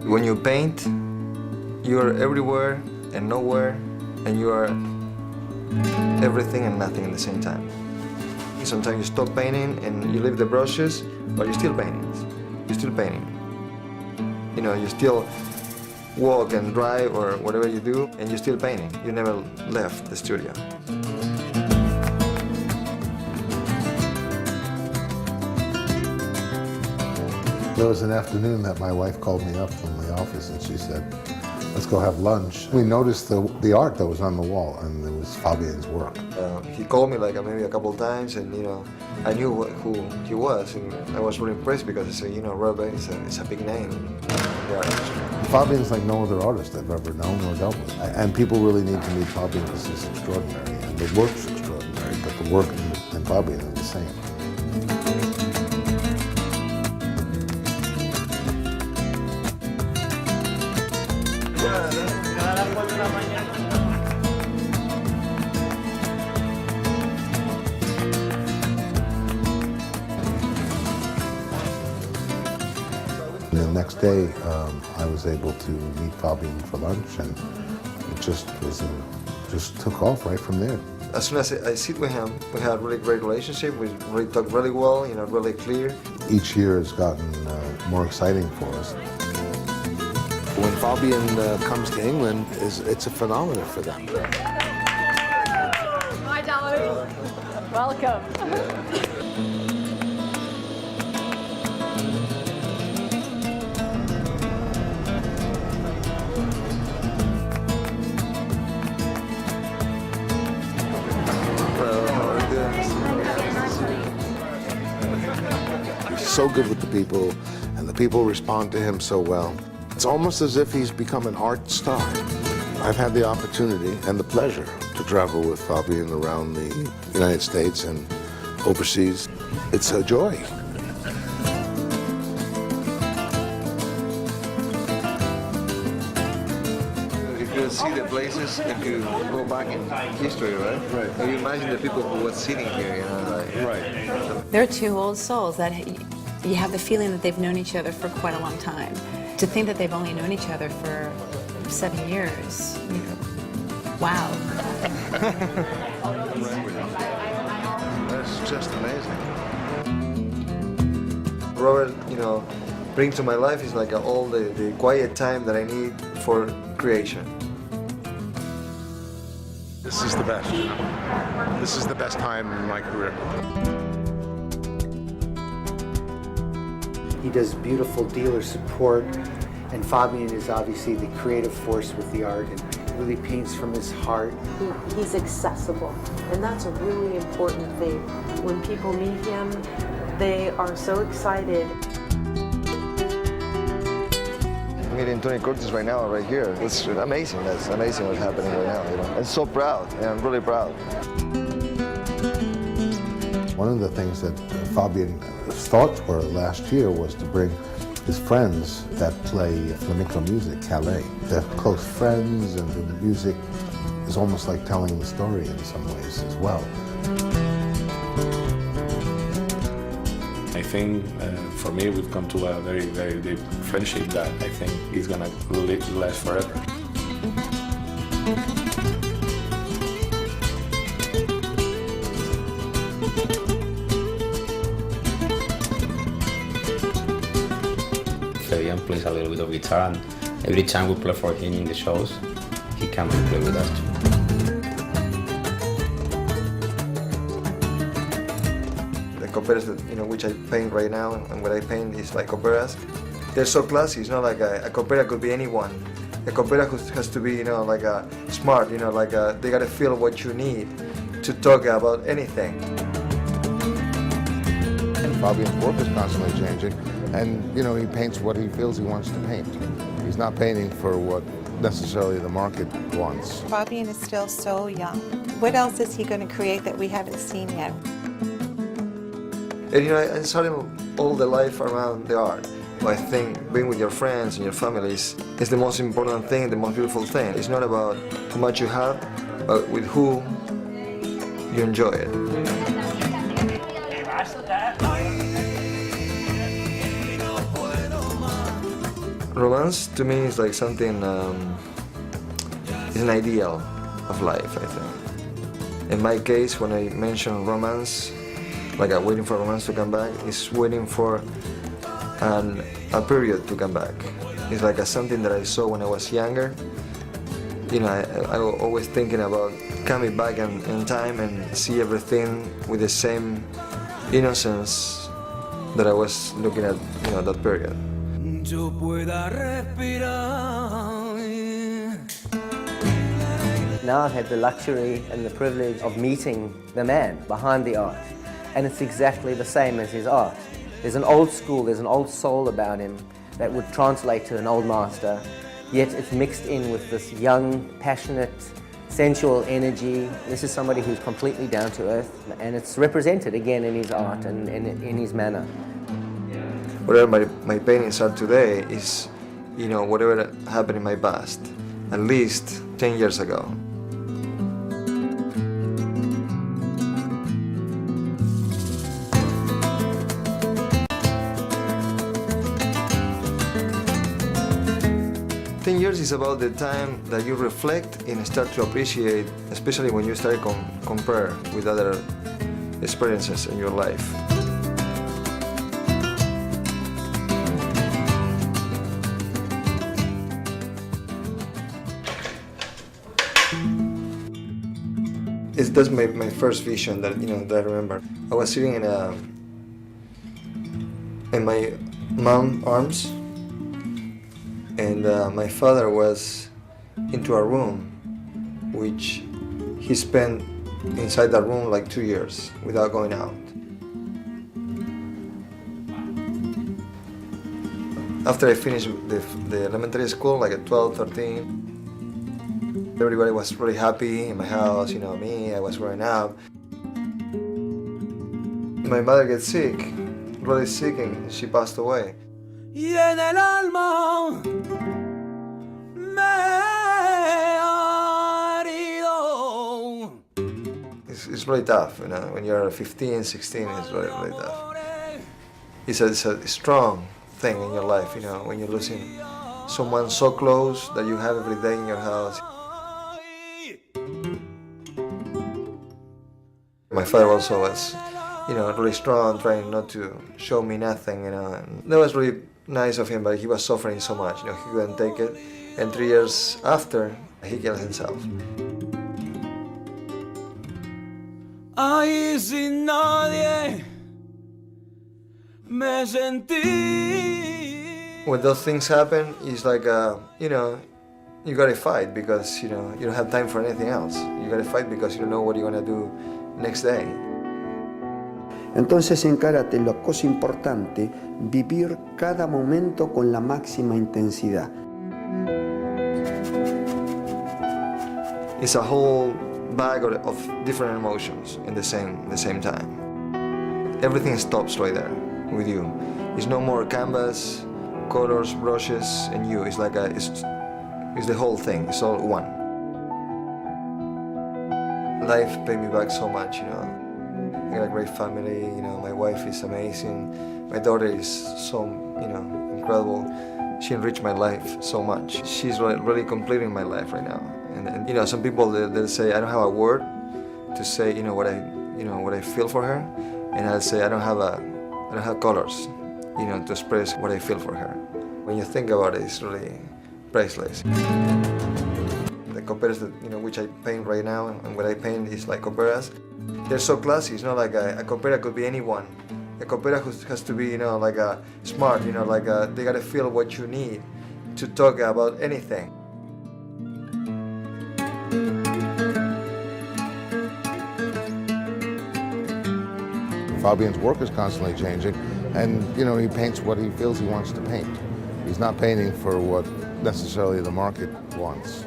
When you paint, you're everywhere and nowhere, and you are everything and nothing at the same time. Sometimes you stop painting and you leave the brushes, but you're still painting. You're still painting. You know, you still walk and drive or whatever you do, and you're still painting. You never left the studio. There was an afternoon that my wife called me up from the office and she said, let's go have lunch. We noticed the art that was on the wall, and it was Fabian's work. He called me like maybe a couple of times, and you know, I knew who he was, and I was really impressed because I said, you know, Robert is a big name in the art industry. Fabian's like no other artist I've ever known or dealt with. And people really need to meet Fabian because he's extraordinary, and the work's extraordinary, but the work and Fabian are the same. And the next day, I was able to meet Fabian for lunch, and it just took off right from there. As soon as I sit with him, we had a really great relationship. We really talk really well, you know, really clear. Each year has gotten more exciting for us. When Fabian comes to England, it's a phenomenon for them. Hi, darling. Welcome. He's so good with the people, and the people respond to him so well. It's almost as if he's become an art star. I've had the opportunity and the pleasure to travel with Fabian around the United States and overseas. It's a joy. You could see the places if you go back in history, right? Right. And you imagine the people who were sitting here, you know, like... Right. They're two old souls that you have the feeling that they've known each other for quite a long time. To think that they've only known each other for 7 years, you know, wow. That's just amazing. Robert, you know, brings to my life is like all the quiet time that I need for creation. This is the best. This is the best time in my career. He does beautiful dealer support, and Fabian is obviously the creative force with the art and really paints from his heart. He's accessible, and that's a really important thing. When people meet him, they are so excited. I'm meeting Tony Curtis right now, right here. It's amazing. That's amazing what's happening right now, you know. I'm so proud, and I'm really proud. One of the things that Fabian's thoughts were last year was to bring his friends that play flamenco music, Calais. They're close friends, and the music is almost like telling the story in some ways as well. I think for me we've come to a very, very deep friendship that I think is gonna last forever. Fabian plays a little bit of guitar, and every time we play for him in the shows, he comes and play with us too. The coperas that, you know, which I paint right now, and what I paint is like coperas. They're so classy. It's not like a copera could be anyone. A copera has to be, you know, like a smart, you know, like they gotta feel what you need to talk about anything. And Fabian's work is constantly changing, and you know, he paints what he feels he wants to paint. He's not painting for what necessarily the market wants. Fabian is still so young. What else is he going to create that we haven't seen yet? And I started all the life around the art. I think being with your friends and your families is the most important thing, the most beautiful thing. It's not about how much you have, but with who you enjoy it. Romance to me is like something, is an ideal of life, I think. In my case, when I mention romance, like waiting for romance to come back, it's waiting for a period to come back. It's like something that I saw when I was younger. I was always thinking about coming back in time and see everything with the same innocence that I was looking at, that period. Now I've had the luxury and the privilege of meeting the man behind the art, and it's exactly the same as his art. There's an old school, there's an old soul about him that would translate to an old master, yet it's mixed in with this young, passionate, sensual energy. This is somebody who's completely down to earth, and it's represented again in his art and in his manner. Whatever my paintings are today is, whatever happened in my past, at least 10 years ago. Years is about the time that you reflect and start to appreciate, especially when you start compare with other experiences in your life. That's my first vision that that I remember. I was sitting in my mom's arms. And my father was into a room, which he spent inside that room like 2 years without going out. After I finished the elementary school, like at 12, 13, everybody was really happy in my house, me, I was growing up. My mother gets sick, really sick, and she passed away. Y en el alma me ha herido. It's really tough, when you're 15, 16, it's really, really tough. It's a strong thing in your life, when you're losing someone so close that you have every day in your house. My father also was, really strong, trying not to show me nothing, and that was really nice of him, but he was suffering so much, he couldn't take it, and 3 years after, he killed himself. Ahí sin nadie me sentí. When those things happen, it's like, you gotta fight because, you don't have time for anything else. You gotta fight because you don't know what you're gonna do next day. Entonces en karate la cosa importante, vivir cada momento con la máxima intensidad. It's a whole bag of different emotions in the same time. Everything stops right there with you. It's no more canvas, colors, brushes, and you. It's like it's the whole thing. It's all one. Life paid me back so much, I got a great family, my wife is amazing. My daughter is so, incredible. She enriched my life so much. She's really completing my life right now. And some people they'll say I don't have a word to say, what I feel for her, and I'll say I don't have colors, to express what I feel for her. When you think about it, it's really priceless. The coperas that which I paint right now, and what I paint is like coperas. They're so classy. It's not like a copera could be anyone. A copera has to be, like a smart. They gotta feel what you need to talk about anything. Fabian's work is constantly changing, and he paints what he feels he wants to paint. He's not painting for what necessarily the market wants.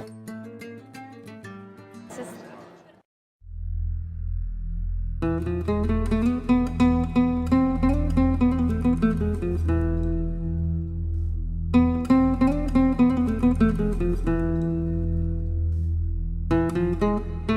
you.